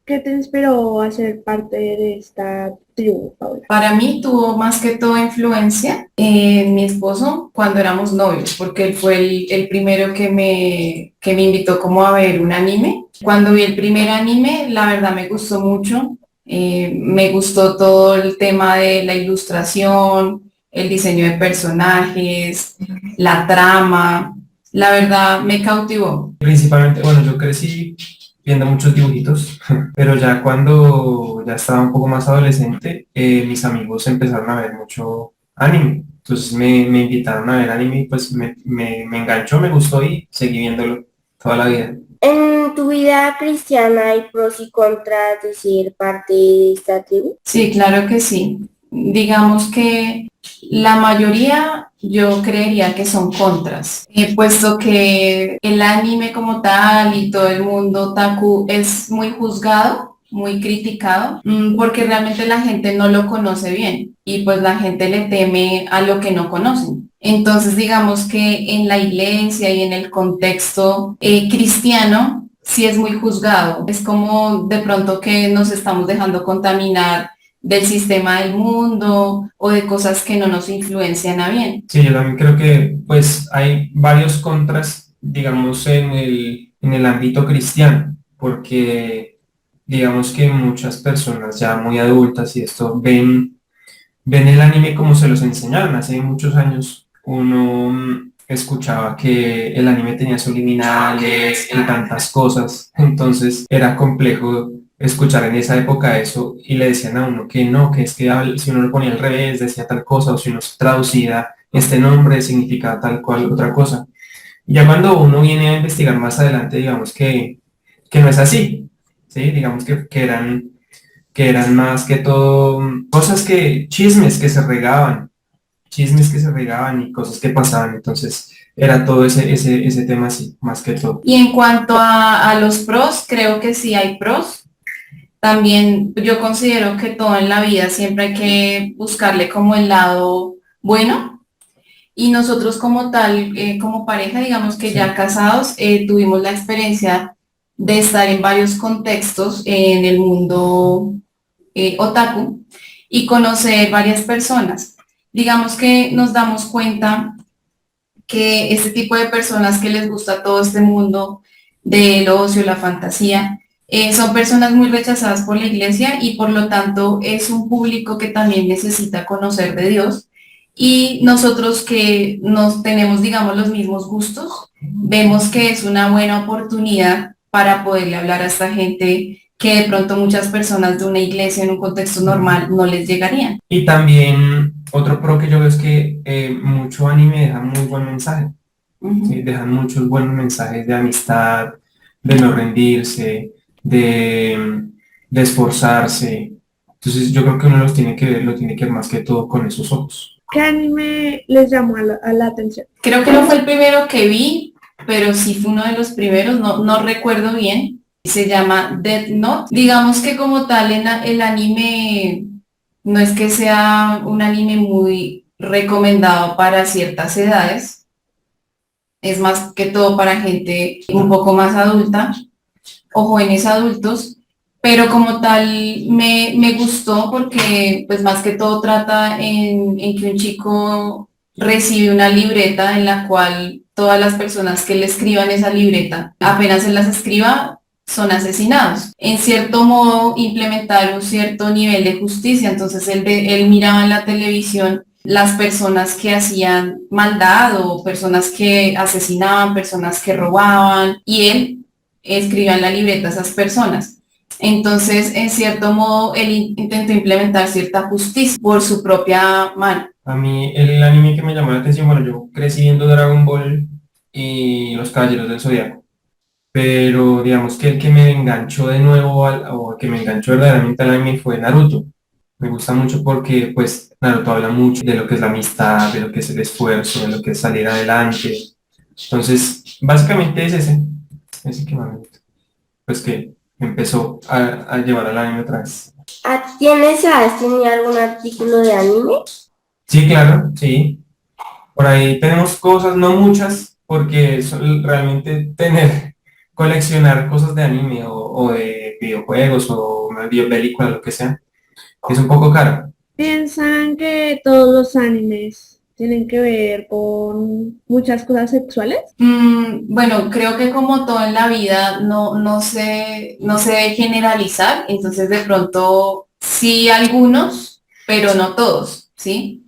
¿Qué te inspiró a ser parte de esta tribu, Paula? Para mí tuvo más que todo influencia en mi esposo cuando éramos novios, porque él fue el primero que me invitó como a ver un anime. Cuando vi el primer anime, la verdad me gustó mucho. Me gustó todo el tema de la ilustración, el diseño de personajes, la trama. La verdad me cautivó. Principalmente, bueno, yo crecí viendo muchos dibujitos, pero ya cuando ya estaba un poco más adolescente, mis amigos empezaron a ver mucho anime. Entonces me invitaron a ver anime y pues me enganchó, me gustó y seguí viéndolo toda la vida. En tu vida cristiana hay pros y contras de ser parte de esta tribu. Sí, claro que sí. Digamos que la mayoría yo creería que son contras, puesto que el anime como tal y todo el mundo otaku es muy juzgado, muy criticado, porque realmente la gente no lo conoce bien y pues la gente le teme a lo que no conocen. Entonces digamos que en la iglesia y en el contexto cristiano, sí es muy juzgado. Es como de pronto que nos estamos dejando contaminar del sistema del mundo o de cosas que no nos influencian a bien. Sí, yo también creo que pues hay varios contras, digamos, en el ámbito cristiano, porque digamos que muchas personas ya muy adultas y esto ven el anime como se los enseñaron. Hace muchos años uno escuchaba que el anime tenía subliminales y tantas cosas, entonces era complejo escuchar en esa época eso y le decían a uno que no, que es que si uno lo ponía al revés decía tal cosa o si uno traducía este nombre significaba tal cual otra cosa. Y ya cuando uno viene a investigar más adelante, digamos que no es así, ¿sí? Digamos que eran más que todo cosas chismes que se regaban, chismes que se regaban y cosas que pasaban. Entonces era todo ese tema así, más que todo. Y en cuanto a los pros, creo que sí hay pros. También yo considero que todo en la vida siempre hay que buscarle como el lado bueno. Y nosotros como tal, como pareja, digamos que Sí. ya casados, tuvimos la experiencia de estar en varios contextos en el mundo otaku y conocer varias personas. Digamos que nos damos cuenta que este tipo de personas que les gusta todo este mundo del ocio, la fantasía, son personas muy rechazadas por la iglesia y por lo tanto es un público que también necesita conocer de Dios. Y nosotros que nos tenemos, digamos, los mismos gustos, vemos que es una buena oportunidad para poderle hablar a esta gente que de pronto muchas personas de una iglesia en un contexto normal no les llegarían. Y también otro pro que yo veo es que mucho anime deja muy buen mensaje, ¿sí? Dejan muchos buenos mensajes de amistad, de no rendirse, de esforzarse. Entonces yo creo que uno los tiene que ver, lo tiene que ver más que todo con esos ojos. ¿Qué anime les llamó a la atención? Creo que no fue el primero que vi, pero sí fue uno de los primeros, no recuerdo bien. Se llama Death Note. Digamos que como tal el anime no es que sea un anime muy recomendado para ciertas edades, es más que todo para gente un poco más adulta o jóvenes adultos, pero como tal me gustó porque pues más que todo trata en que un chico recibe una libreta en la cual todas las personas que le escriban esa libreta, apenas se las escriba, son asesinados. En cierto modo, implementar un cierto nivel de justicia. Entonces, él miraba en la televisión las personas que hacían maldad o personas que asesinaban, personas que robaban, y él escribía en la libreta a esas personas. Entonces, en cierto modo, él intentó implementar cierta justicia por su propia mano. A mí el anime que me llamó la atención, bueno, yo crecí viendo Dragon Ball y Los Caballeros del Zodiaco, pero digamos que el que me enganchó de nuevo o que me enganchó verdaderamente al anime fue Naruto. Me gusta mucho porque pues Naruto habla mucho de lo que es la amistad, de lo que es el esfuerzo, de lo que es salir adelante. Entonces, básicamente es ese que más me gusta, pues que empezó a llevar al anime otra vez. ¿Tienes has tenido algún artículo de anime? Sí, claro, sí. Por ahí tenemos cosas, no muchas, porque realmente tener coleccionar cosas de anime o de videojuegos o una videopelícula, lo que sea, es un poco caro. ¿Piensan que todos los animes tienen que ver con muchas cosas sexuales? Bueno, creo que como todo en la vida no se debe generalizar, entonces de pronto sí algunos, pero no todos, ¿sí?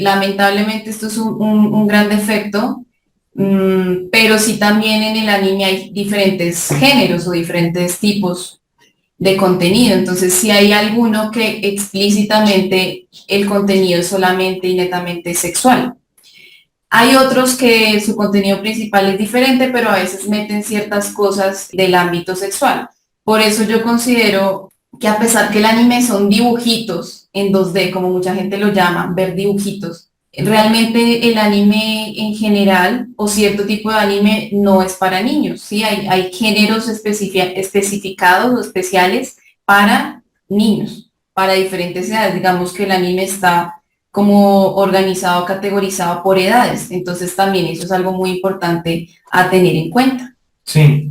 Lamentablemente esto es un gran defecto, pero sí también en el anime hay diferentes géneros o diferentes tipos de contenido. Entonces, si hay alguno que explícitamente el contenido es solamente y netamente sexual. Hay otros que su contenido principal es diferente, pero a veces meten ciertas cosas del ámbito sexual. Por eso yo considero que a pesar que el anime son dibujitos en 2D, como mucha gente lo llama, ver dibujitos, realmente el anime en general o cierto tipo de anime no es para niños, ¿sí? Hay géneros especificados o especiales para niños, para diferentes edades. Digamos que el anime está como organizado, categorizado por edades. Entonces también eso es algo muy importante a tener en cuenta. Sí,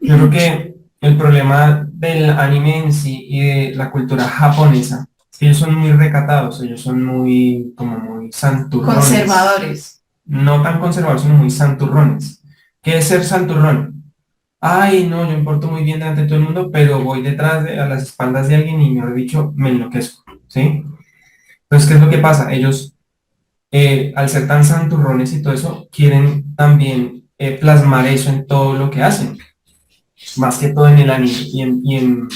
yo creo que el problema del anime en sí y de la cultura japonesa es que ellos son muy recatados, ellos son muy, como muy santurrones. Conservadores. No tan conservadores, sino muy santurrones. ¿Qué es ser santurrón? Ay, no, yo me porto muy bien delante de todo el mundo, pero voy detrás a las espaldas de alguien y, mejor dicho, me enloquezco, ¿sí? Entonces, ¿qué es lo que pasa? Ellos, al ser tan santurrones y todo eso, quieren también plasmar eso en todo lo que hacen, más que todo en el anime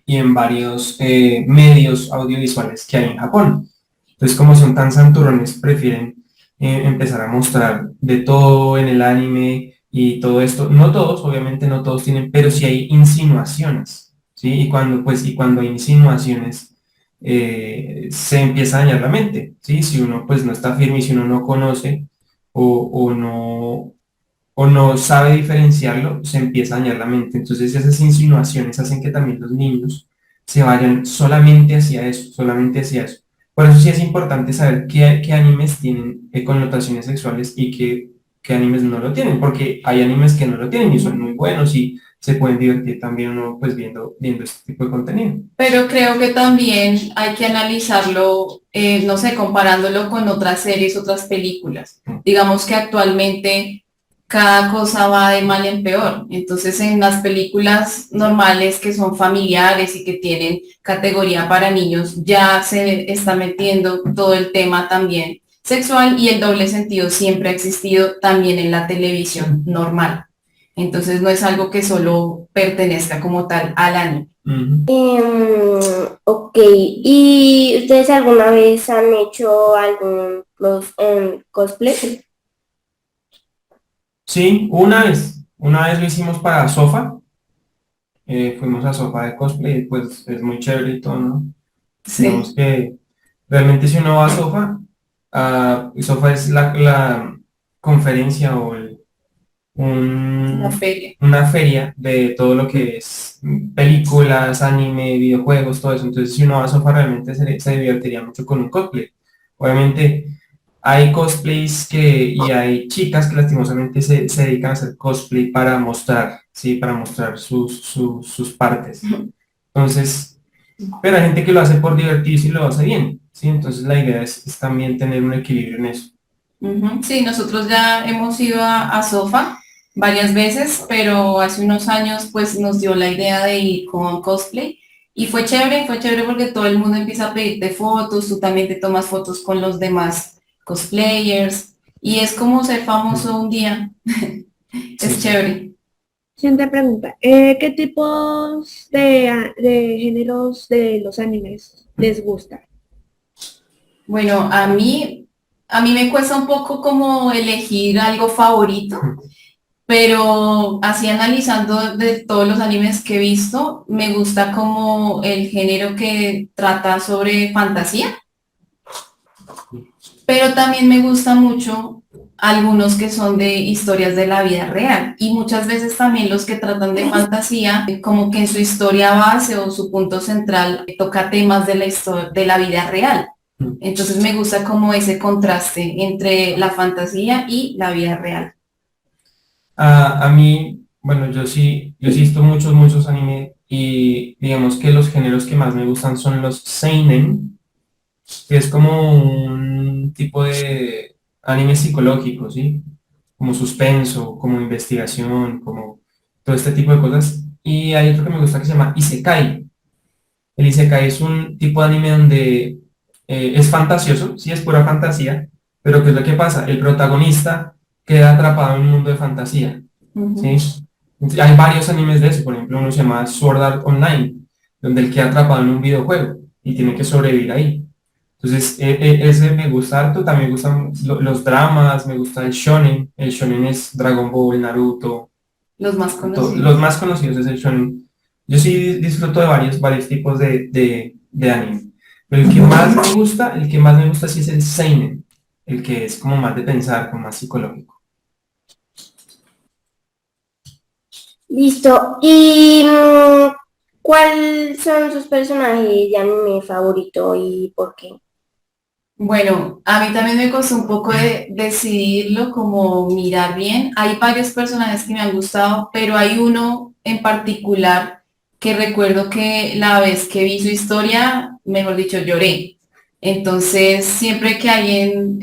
y en varios medios audiovisuales que hay en Japón. Entonces, como son tan santurrones, prefieren empezar a mostrar de todo en el anime y todo esto. No todos, obviamente no todos tienen, pero sí hay insinuaciones, ¿sí? Y cuando hay insinuaciones, se empieza a dañar la mente, ¿sí? Si uno pues no está firme y si uno no conoce o no sabe diferenciarlo, se empieza a dañar la mente. Entonces esas insinuaciones hacen que también los niños se vayan solamente hacia eso, solamente hacia eso. Por eso sí es importante saber qué animes tienen connotaciones sexuales y qué animes no lo tienen, porque hay animes que no lo tienen y son muy buenos y se pueden divertir también uno pues viendo este tipo de contenido. Pero creo que también hay que analizarlo, no sé, comparándolo con otras series, otras películas. Digamos que actualmente cada cosa va de mal en peor. Entonces, en las películas normales que son familiares y que tienen categoría para niños, ya se está metiendo todo el tema también sexual y el doble sentido siempre ha existido también en la televisión normal. Entonces, no es algo que solo pertenezca como tal al anime. Ok, ¿y ustedes alguna vez han hecho algún cosplay? Sí, una vez lo hicimos para Sofa, fuimos a Sofa de cosplay, pues es muy chévere y todo, ¿no? Sí. Digamos que realmente si uno va a Sofa, Sofa es la conferencia o La feria. una feria de todo lo que es películas, anime, videojuegos, todo eso. Entonces si uno va a Sofa realmente se divertiría mucho con un cosplay. Obviamente hay cosplays y hay chicas que lastimosamente se dedican a hacer cosplay para mostrar, ¿sí? Para mostrar sus partes. Entonces, pero hay gente que lo hace por divertirse y lo hace bien, ¿sí? Entonces la idea es también tener un equilibrio en eso. Ujú. Sí, nosotros ya hemos ido a Sofa varias veces, pero hace unos años pues nos dio la idea de ir con cosplay y fue chévere porque todo el mundo empieza a pedirte fotos, tú también te tomas fotos con los demás cosplayers y es como ser famoso un día, Sí, es sí. chévere. Siguiente pregunta. ¿Qué tipos de géneros de los animes les gusta? Bueno, a mí me cuesta un poco como elegir algo favorito. Pero así analizando de todos los animes que he visto, me gusta como el género que trata sobre fantasía, pero también me gusta mucho algunos que son de historias de la vida real y muchas veces también los que tratan de fantasía, como que en su historia base o su punto central toca temas de la historia de la vida real. Entonces me gusta como ese contraste entre la fantasía y la vida real. A mí, bueno, yo sí he visto muchos anime y digamos que los géneros que más me gustan son los seinen, que es como un tipo de anime psicológico, ¿sí? Como suspenso, como investigación, como todo este tipo de cosas. Y hay otro que me gusta que se llama Isekai. El Isekai es un tipo de anime donde es fantasioso, sí es pura fantasía, pero ¿qué es lo que pasa? El protagonista queda atrapado en un mundo de fantasía, ¿sí? Ujú. Hay varios animes de eso, por ejemplo, uno se llama Sword Art Online, donde él queda atrapado en un videojuego y tiene que sobrevivir ahí. Entonces, ese me gusta harto, también me gustan los dramas, me gusta el shonen es Dragon Ball, Naruto, Los más los conocidos. más conocidos es el shonen. Yo sí disfruto de varios tipos de anime. Pero el que más me gusta sí es el seinen, el que es como más de pensar, como más psicológico. Listo. ¿Y cuáles son sus personajes de anime favorito y por qué? Bueno, a mí también me costó un poco de decidirlo, como mirar bien. Hay varios personajes que me han gustado, pero hay uno en particular que recuerdo que la vez que vi su historia, mejor dicho, lloré. Entonces, siempre que alguien,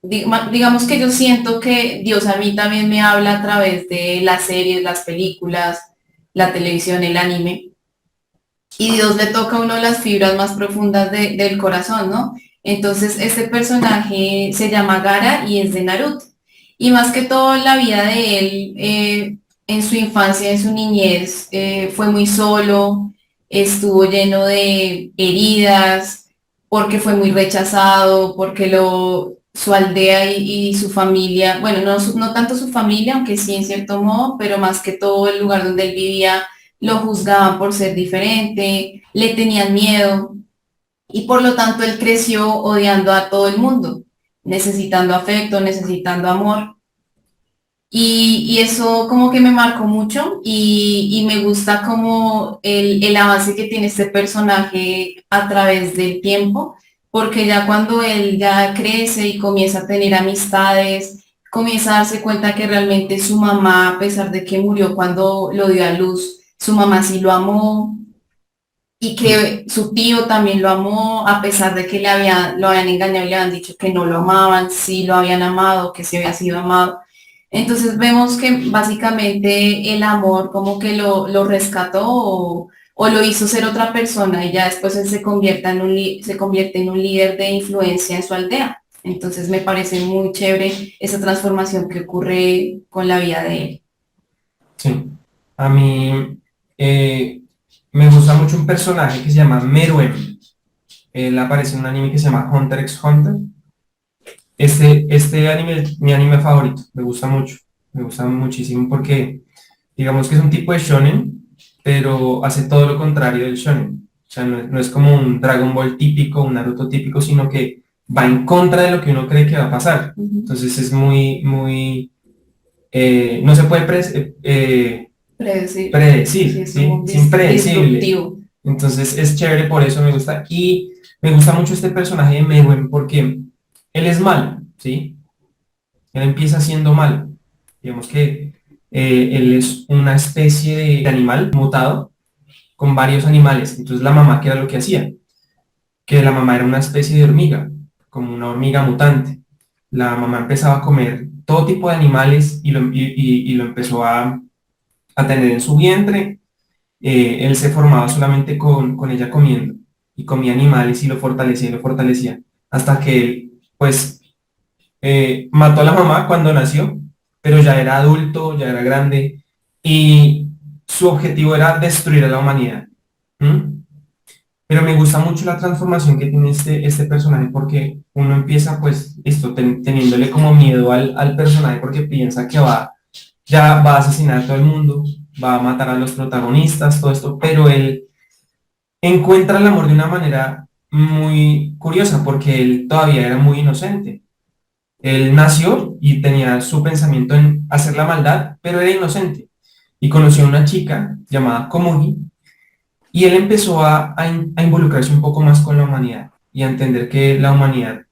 digamos que yo siento que Dios a mí también me habla a través de las series, las películas, la televisión, el anime y Dios le toca a uno las fibras más profundas del corazón, ¿no? Entonces, este personaje se llama Gara y es de Naruto. Y más que todo, la vida de él en su infancia, en su niñez, fue muy solo, estuvo lleno de heridas, porque fue muy rechazado, porque su aldea y su familia, bueno, no tanto su familia, aunque sí en cierto modo, pero más que todo el lugar donde él vivía lo juzgaban por ser diferente, le tenían miedo y por lo tanto él creció odiando a todo el mundo, necesitando afecto, necesitando amor. Y eso como que me marcó mucho y me gusta como el avance que tiene este personaje a través del tiempo, porque ya cuando él ya crece y comienza a tener amistades, comienza a darse cuenta que realmente su mamá, a pesar de que murió cuando lo dio a luz, su mamá sí lo amó y Mm. que su tío también lo amó, a pesar de que lo habían engañado y le habían dicho que no lo amaban, sí lo habían amado, que sí había sido amado. Entonces vemos que básicamente el amor como que lo rescató o lo hizo ser otra persona y ya después él se convierte en un líder de influencia en su aldea. Entonces me parece muy chévere esa transformación que ocurre con la vida de él. Sí. A mí me gusta mucho un personaje que se llama Meruem. Él aparece en un anime que se llama Hunter x Hunter. Este anime es mi anime favorito, me gusta muchísimo porque digamos que es un tipo de shonen, pero hace todo lo contrario del shonen. O sea, no es como un Dragon Ball típico, un Naruto típico, sino que va en contra de lo que uno cree que va a pasar. Ujú. Entonces es no se puede Predecir, sí, predecir, es ¿sí? como Es impredecible. disruptivo. Entonces es chévere, por eso me gusta. Y me gusta mucho este personaje de Mewen porque él es malo, ¿sí? Él empieza siendo malo. Digamos que él es una especie de animal mutado con varios animales. Entonces la mamá, ¿qué era lo que hacía? Que la mamá era una especie de hormiga, como una hormiga mutante. La mamá empezaba a comer todo tipo de animales y lo empezó a tener en su vientre. Él se formaba solamente con ella comiendo y comía animales y lo fortalecía, hasta que él, pues, mató a la mamá cuando nació, pero ya era adulto, ya era grande, y su objetivo era destruir a la humanidad. ¿Mm? Pero me gusta mucho la transformación que tiene este personaje porque uno empieza, pues, esto, teniéndole como miedo al personaje porque piensa que ya va a asesinar a todo el mundo, va a matar a los protagonistas, todo esto, pero él encuentra el amor de una manera muy curiosa porque él todavía era muy inocente. Él nació y tenía su pensamiento en hacer la maldad, pero era inocente. Y conoció a una chica llamada Komugi y él empezó a involucrarse un poco más con la humanidad y a entender que la humanidad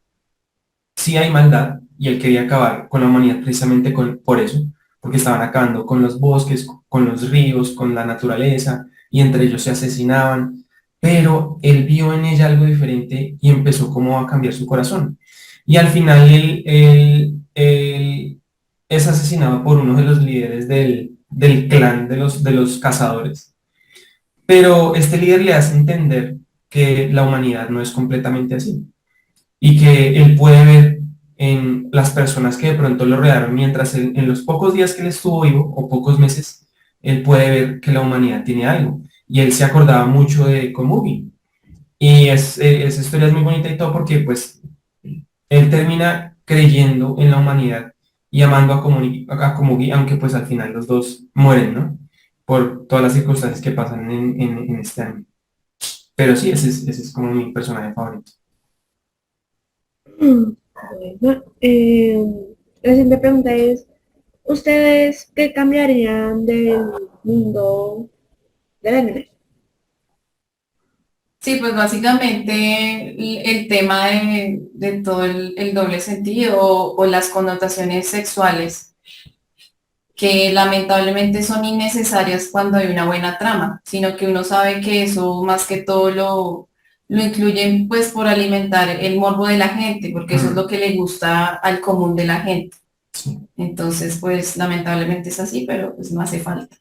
sí hay maldad y él quería acabar con la humanidad precisamente por eso, porque estaban acabando con los bosques, con los ríos, con la naturaleza, y entre ellos se asesinaban, pero él vio en ella algo diferente y empezó como a cambiar su corazón. Y al final él es asesinado por uno de los líderes del clan de los cazadores. Pero este líder le hace entender que la humanidad no es completamente así y que él puede ver en las personas que de pronto lo rodearon mientras en los pocos días que él estuvo vivo o pocos meses, él puede ver que la humanidad tiene algo. Y él se acordaba mucho de Komugi. Y esa historia es muy bonita y todo porque pues él termina creyendo en la humanidad y amando a Komugi, aunque pues al final los dos mueren, ¿no? Por todas las circunstancias que pasan en este anime. Pero sí, ese es como mi personaje favorito. Bueno, la siguiente pregunta es, ¿ustedes qué cambiarían del mundo del anime? Sí, pues básicamente el tema de todo el doble sentido o las connotaciones sexuales que lamentablemente son innecesarias cuando hay una buena trama, sino que uno sabe que eso más que todo lo incluyen pues por alimentar el morbo de la gente, porque eso es lo Mm, que le gusta al común de la gente. sí. Entonces, pues lamentablemente es así, pero pues no hace falta.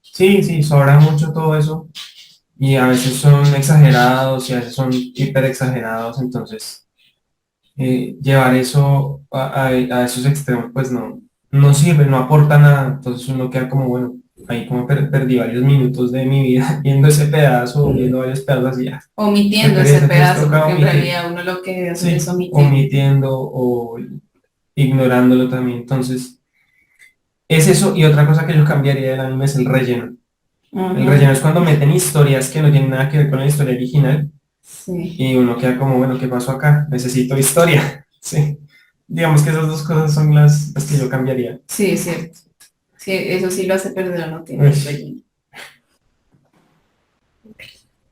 Sí, sí, sobra mucho todo eso y a veces son exagerados y a veces son hiper exagerados, entonces llevar eso a esos extremos pues no sirve, no aporta nada, entonces uno queda como, bueno, ahí como perdí varios minutos de mi vida viendo ese pedazo, viendo varios pedazos y ya, qué Omitiendo ese pereza, entonces pedazo, toca porque en omitir, realidad uno lo que debe hacer es sí, omitir. omitiendo o ignorándolo también, entonces es eso y otra cosa que yo cambiaría del anime es el relleno. El relleno Ujú, es cuando meten historias que no tienen nada que ver con la historia original sí, y uno queda como, bueno, ¿qué pasó acá? Necesito historia. Sí. Digamos que esas dos cosas son las que yo cambiaría. sí, es cierto. Sí, eso sí lo hace perder o no tiene Uy, el relleno.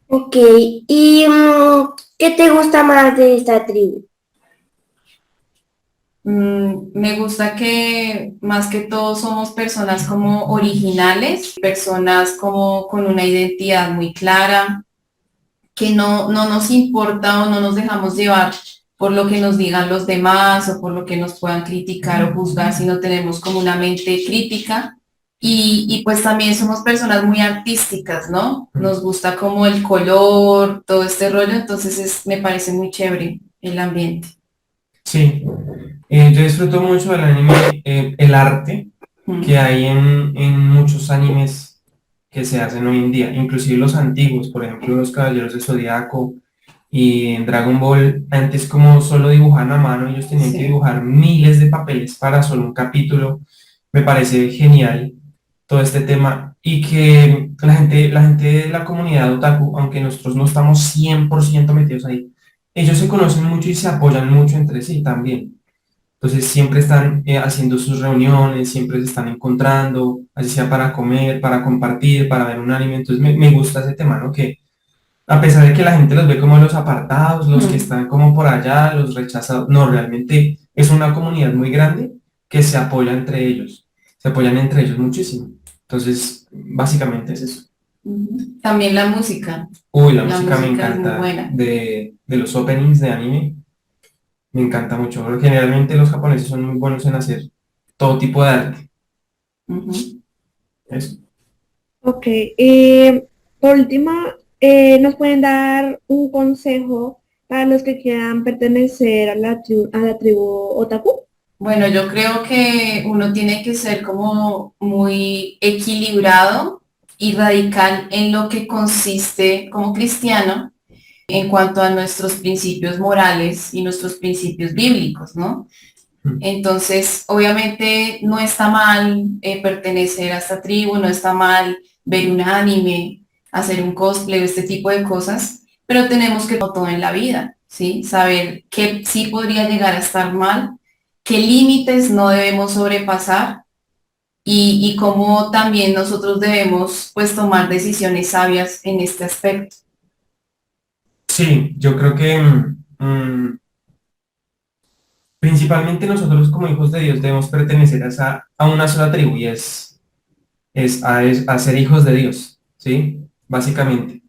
Ok, ¿y qué te gusta más de esta tribu? Me gusta que más que todo somos personas como originales, personas como con una identidad muy clara, que no nos importa o no nos dejamos llevar por lo que nos digan los demás o por lo que nos puedan criticar o juzgar, sino tenemos como una mente crítica y pues también somos personas muy artísticas, ¿no? Nos gusta como el color, todo este rollo, entonces me parece muy chévere el ambiente. sí, yo disfruto mucho del anime, el arte que Mm. hay en muchos animes que se hacen hoy en día, inclusive los antiguos, por ejemplo, los Caballeros de Zodiaco y en Dragon Ball, antes como solo dibujaban a mano, ellos tenían que Sí. dibujar miles de papeles para solo un capítulo. Me parece genial todo este tema y que la gente de la comunidad otaku, aunque nosotros no estamos 100% metidos ahí, ellos se conocen mucho y se apoyan mucho entre sí también. Entonces siempre están haciendo sus reuniones, siempre se están encontrando, así sea para comer, para compartir, para ver un anime. Entonces me gusta ese tema, ¿no? Que a pesar de que la gente los ve como los apartados, los que Mm. están como por allá, los rechazados, no, realmente es una comunidad muy grande que se apoya entre ellos, se apoyan entre ellos muchísimo. Entonces, básicamente es eso. Ujú. También Uy, la la música me música es muy encanta buena. de los openings de anime, me encanta mucho. Porque generalmente los japoneses son muy buenos en hacer todo tipo de arte. Ujú. Eso. Ok, por último, ¿nos pueden dar un consejo para los que quieran pertenecer a a la tribu otaku? Bueno, yo creo que uno tiene que ser como muy equilibrado y radical en lo que consiste como cristiano en cuanto a nuestros principios morales y nuestros principios bíblicos, ¿no? Mm. Entonces, obviamente no está mal pertenecer a esta tribu, no está mal ver un anime, hacer un cosplay, este tipo de cosas, pero tenemos que como todo en la vida, ¿sí? Saber que sí podría llegar a estar mal, qué límites no debemos sobrepasar y cómo también nosotros debemos pues tomar decisiones sabias en este aspecto. Sí, yo creo que Principalmente nosotros como hijos de Dios debemos pertenecer a una sola tribu y es a ser hijos de Dios, ¿sí? Básicamente.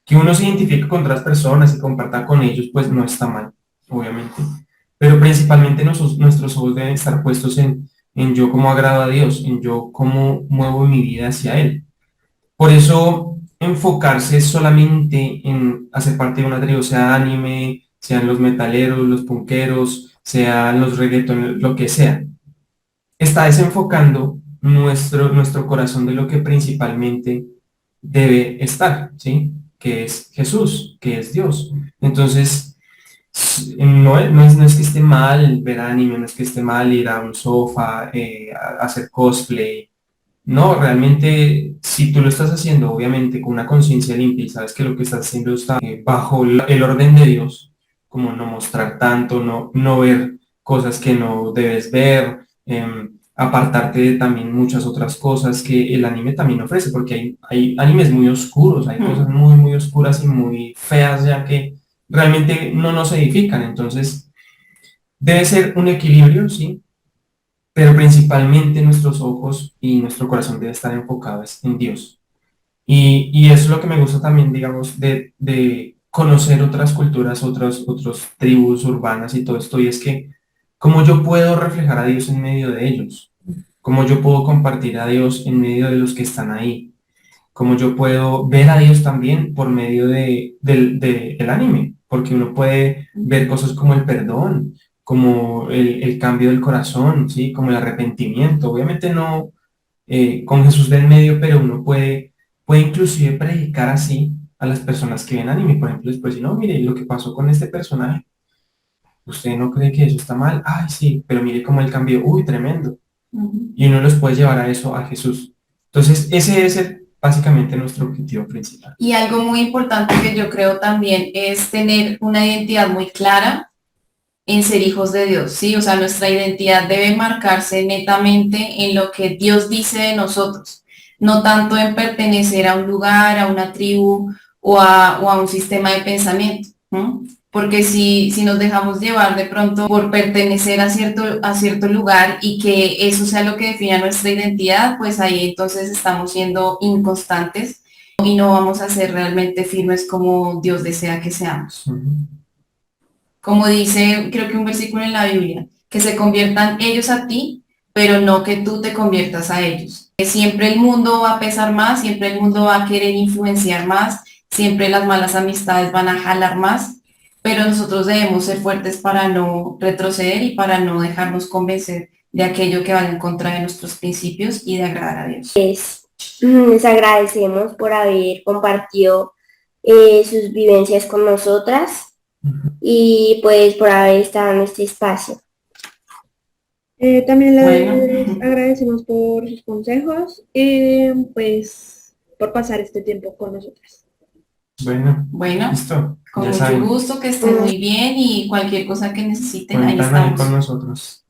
Que uno se identifique con otras personas y comparta con ellos, pues no está mal, obviamente. Pero principalmente nuestros ojos deben estar puestos en yo cómo agrado a Dios, en yo cómo muevo mi vida hacia Él. Por eso enfocarse solamente en hacer parte de una tribu, sea anime, sean los metaleros, los punqueros, sean los reggaetoneros, lo que sea, está desenfocando nuestro corazón de lo que principalmente debe estar, ¿sí? Que es Jesús, que es Dios. Entonces, no es que esté mal ver anime, no es que esté mal ir a un sofá, a hacer cosplay. No, realmente, si tú lo estás haciendo, obviamente, con una conciencia limpia y sabes que lo que estás haciendo está bajo el orden de Dios, como no mostrar tanto, no ver cosas que no debes ver, apartarte de también muchas otras cosas que el anime también ofrece, porque hay animes muy oscuros, hay cosas muy, muy oscuras y muy feas ya que realmente no nos edifican. Entonces, debe ser un equilibrio, ¿sí? Pero principalmente nuestros ojos y nuestro corazón debe estar enfocados en Dios. Y eso es lo que me gusta también, digamos, de conocer otras culturas, otras tribus urbanas y todo esto, y es que cómo yo puedo reflejar a Dios en medio de ellos, cómo yo puedo compartir a Dios en medio de los que están ahí, cómo yo puedo ver a Dios también por medio del anime, porque uno puede ver cosas como el perdón, como el cambio del corazón, ¿sí? Como el arrepentimiento. Obviamente no con Jesús de en medio, pero uno puede inclusive predicar así a las personas que ven anime. Por ejemplo, después, si no, mire lo que pasó con este personaje. ¿Usted no cree que eso está mal? Ay, sí, pero mire cómo el cambio, uy, tremendo. Y uno los puede llevar a eso, a Jesús. Entonces, ese es básicamente nuestro objetivo principal. Y algo muy importante que yo creo también es tener una identidad muy clara en ser hijos de Dios, ¿sí? O sea, nuestra identidad debe marcarse netamente en lo que Dios dice de nosotros, no tanto en pertenecer a un lugar, a una tribu o a un sistema de pensamiento, ¿no? Porque si nos dejamos llevar de pronto por pertenecer a cierto lugar y que eso sea lo que defina nuestra identidad, pues ahí entonces estamos siendo inconstantes y no vamos a ser realmente firmes como Dios desea que seamos. Como dice, creo que un versículo en la Biblia, que se conviertan ellos a ti, pero no que tú te conviertas a ellos. Que siempre el mundo va a pesar más, siempre el mundo va a querer influenciar más, siempre las malas amistades van a jalar más, pero nosotros debemos ser fuertes para no retroceder y para no dejarnos convencer de aquello que va en contra de nuestros principios y de agradar a Dios. Les agradecemos por haber compartido sus vivencias con nosotras y pues por haber estado en este espacio. También les Bueno, agradecemos por sus consejos y pues por pasar este tiempo con nosotras. Bueno, listo. con Ya mucho saben, gusto, que estén muy bien y cualquier cosa que necesiten, ahí cuentan ahí con estamos. nosotros.